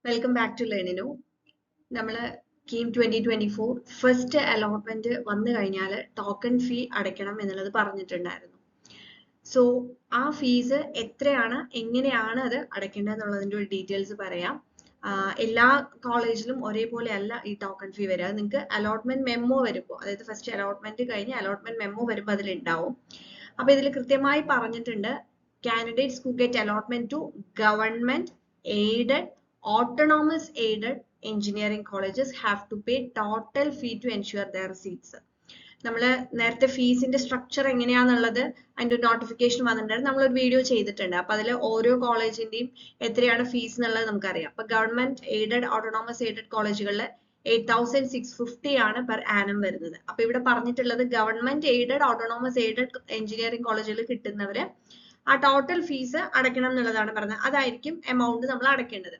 Welcome back to ലേണിനു. നമ്മൾ KEAM 2024 first allotment വന്നു കഴിഞ്ഞാൽ ടോക്കൺ ഫീ അടയ്ക്കണം എന്നുള്ളത് പറഞ്ഞിട്ടുണ്ടായിരുന്നു. സോ ആ ഫീസ് എത്രയാണ്, എങ്ങനെയാണ് അത് അടയ്ക്കേണ്ടതെന്നുള്ളതിൻ്റെ ഒരു ഡീറ്റെയിൽസ് പറയാം. എല്ലാ കോളേജിലും ഒരേപോലെ അല്ല ഈ ടോക്കൺ ഫീ വരിക. നിങ്ങൾക്ക് അലോട്ട്മെന്റ് മെമ്മോ വരുമ്പോൾ, അതായത് ഫസ്റ്റ് അലോട്ട്മെന്റ് കഴിഞ്ഞ് അലോട്ട്മെന്റ് മെമ്മോ വരുമ്പോൾ അതിലുണ്ടാവും. അപ്പൊ ഇതിൽ കൃത്യമായി പറഞ്ഞിട്ടുണ്ട്, candidates who get allotment to government aided autonomous aided engineering colleges have to pay total fee to ensure their seats. നമ്മൾ നേരത്തെ ഫീസിന്റെ സ്ട്രക്ചർ എങ്ങനെയാണെന്നുള്ളത് അതിന്റെ നോട്ടിഫിക്കേഷൻ വന്നിട്ടുണ്ടായിരുന്നു, നമ്മളൊരു വീഡിയോ ചെയ്തിട്ടുണ്ട്. അപ്പൊ അതിൽ ഓരോ കോളേജിന്റെയും എത്രയാണ് ഫീസ് എന്നുള്ളത് നമുക്കറിയാം. അപ്പൊ ഗവൺമെന്റ് എയ്ഡഡ് ഓട്ടോണോമസ് എയ്ഡഡ് കോളേജുകളിൽ 8,650 ആണ് പെർ ആനം വരുന്നത്. അപ്പൊ ഇവിടെ പറഞ്ഞിട്ടുള്ളത് government aided autonomous aided engineering കോളേജുകളിൽ കിട്ടുന്നവര് ആ ടോട്ടൽ ഫീസ് അടയ്ക്കണം എന്നുള്ളതാണ് പറഞ്ഞത്. അതായിരിക്കും എമൗണ്ട് നമ്മൾ അടയ്ക്കേണ്ടത്.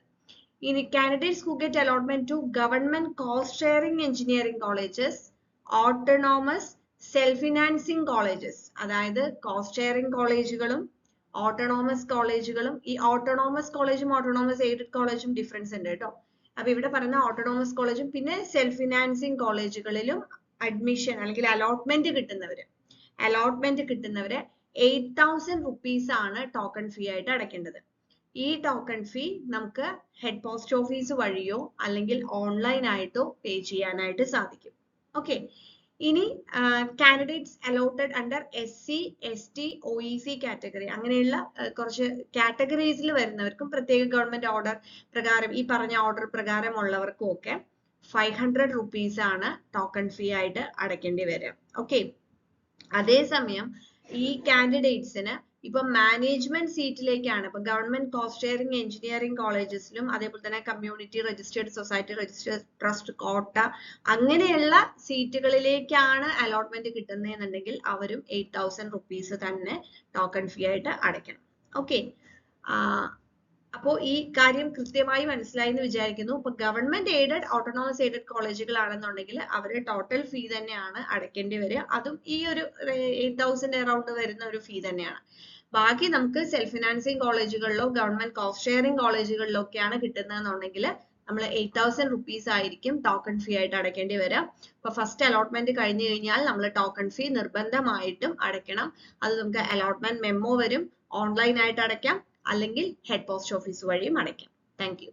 ഇനി candidates who get allotment to government cost sharing engineering colleges, autonomous self financing colleges, അതായത് കോസ്റ്റ് ഷെയറിംഗ് കോളേജുകളും ഓട്ടോണോമസ് കോളേജുകളും, ഈ ഓട്ടോണോമസ് കോളേജും ഓട്ടോണോമസ് എയ്ഡഡ് കോളേജും ഡിഫറൻസ് ഉണ്ട് കേട്ടോ. അപ്പൊ ഇവിടെ പറയുന്ന ഓട്ടോണോമസ് കോളേജും പിന്നെ സെൽഫ് ഫിനാൻസിങ് കോളേജുകളിലും അഡ്മിഷൻ അല്ലെങ്കിൽ അലോട്ട്മെന്റ് കിട്ടുന്നവര് 8,000 rupees ആണ് ടോക്കൺ ഫീ ആയിട്ട് അടയ്ക്കേണ്ടത്. ഈ ടോക്കൺ ഫീ നമുക്ക് ഹെഡ് പോസ്റ്റ് ഓഫീസ് വഴിയോ അല്ലെങ്കിൽ ഓൺലൈൻ ആയിട്ടോ പേ ചെയ്യാനായിട്ട് സാധിക്കും. ഓക്കെ, ഇനി candidates allotted under SC, ST, OEC category, അങ്ങനെയുള്ള കുറച്ച് കാറ്റഗറീസിൽ വരുന്നവർക്കും പ്രത്യേക ഗവൺമെന്റ് ഓർഡർ പ്രകാരം, ഈ പറഞ്ഞ ഓർഡർ പ്രകാരമുള്ളവർക്കും ഒക്കെ 500 rupees ആണ് ടോക്കൺ ഫീ ആയിട്ട് അടയ്ക്കേണ്ടി വരിക. ഓക്കെ, അതേസമയം ഈ കാൻഡിഡേറ്റ്സിന് ഇപ്പൊ മാനേജ്മെന്റ് സീറ്റിലേക്കാണ്, ഇപ്പൊ ഗവൺമെന്റ് കോസ്റ്റ് ഷെയറിംഗ് എഞ്ചിനീയറിംഗ് കോളേജസിലും അതേപോലെ തന്നെ community registered society, registered trust, കോട്ട, അങ്ങനെയുള്ള സീറ്റുകളിലേക്കാണ് അലോട്ട്മെന്റ് കിട്ടുന്നതെന്നുണ്ടെങ്കിൽ അവരും 8,000 rupees തന്നെ ടോക്കൺ ഫീ ആയിട്ട് അടയ്ക്കണം. ഓക്കെ, അപ്പോ ഈ കാര്യം കൃത്യമായി മനസ്സിലായി എന്ന് വിചാരിക്കുന്നു. ഇപ്പൊ ഗവൺമെന്റ് എയ്ഡഡ് ഓട്ടോണോമസ് എയ്ഡഡ് കോളേജുകളാണെന്നുണ്ടെങ്കിൽ അവര് ടോട്ടൽ ഫീ തന്നെയാണ് അടയ്ക്കേണ്ടി വരിക. അതും ഈ ഒരു 8,000 അറൗണ്ട് വരുന്ന ഒരു ഫീ തന്നെയാണ്. ബാക്കി നമുക്ക് സെൽഫ് ഫിനാൻസിങ് കോളേജുകളിലോ ഗവൺമെന്റ് കോസ്റ്റ് ഷെയറിംഗ് കോളേജുകളിലോ ഒക്കെയാണ് കിട്ടുന്നതെന്നുണ്ടെങ്കിൽ നമ്മൾ 8,000 rupees ആയിരിക്കും ടോക്കൺ ഫീ ആയിട്ട് അടയ്ക്കേണ്ടി വരിക. ഇപ്പൊ ഫസ്റ്റ് അലോട്ട്മെന്റ് കഴിഞ്ഞു കഴിഞ്ഞാൽ നമ്മൾ ടോക്കൺ ഫീ നിർബന്ധമായിട്ടും അടയ്ക്കണം. അത് നമുക്ക് അലോട്ട്മെന്റ് മെമ്മോ വരും, ഓൺലൈൻ ആയിട്ട് അടയ്ക്കാം, അല്ലെങ്കിൽ ഹെഡ് പോസ്റ്റ് ഓഫീസ് വഴിയും അടയ്ക്കാം. Thank you.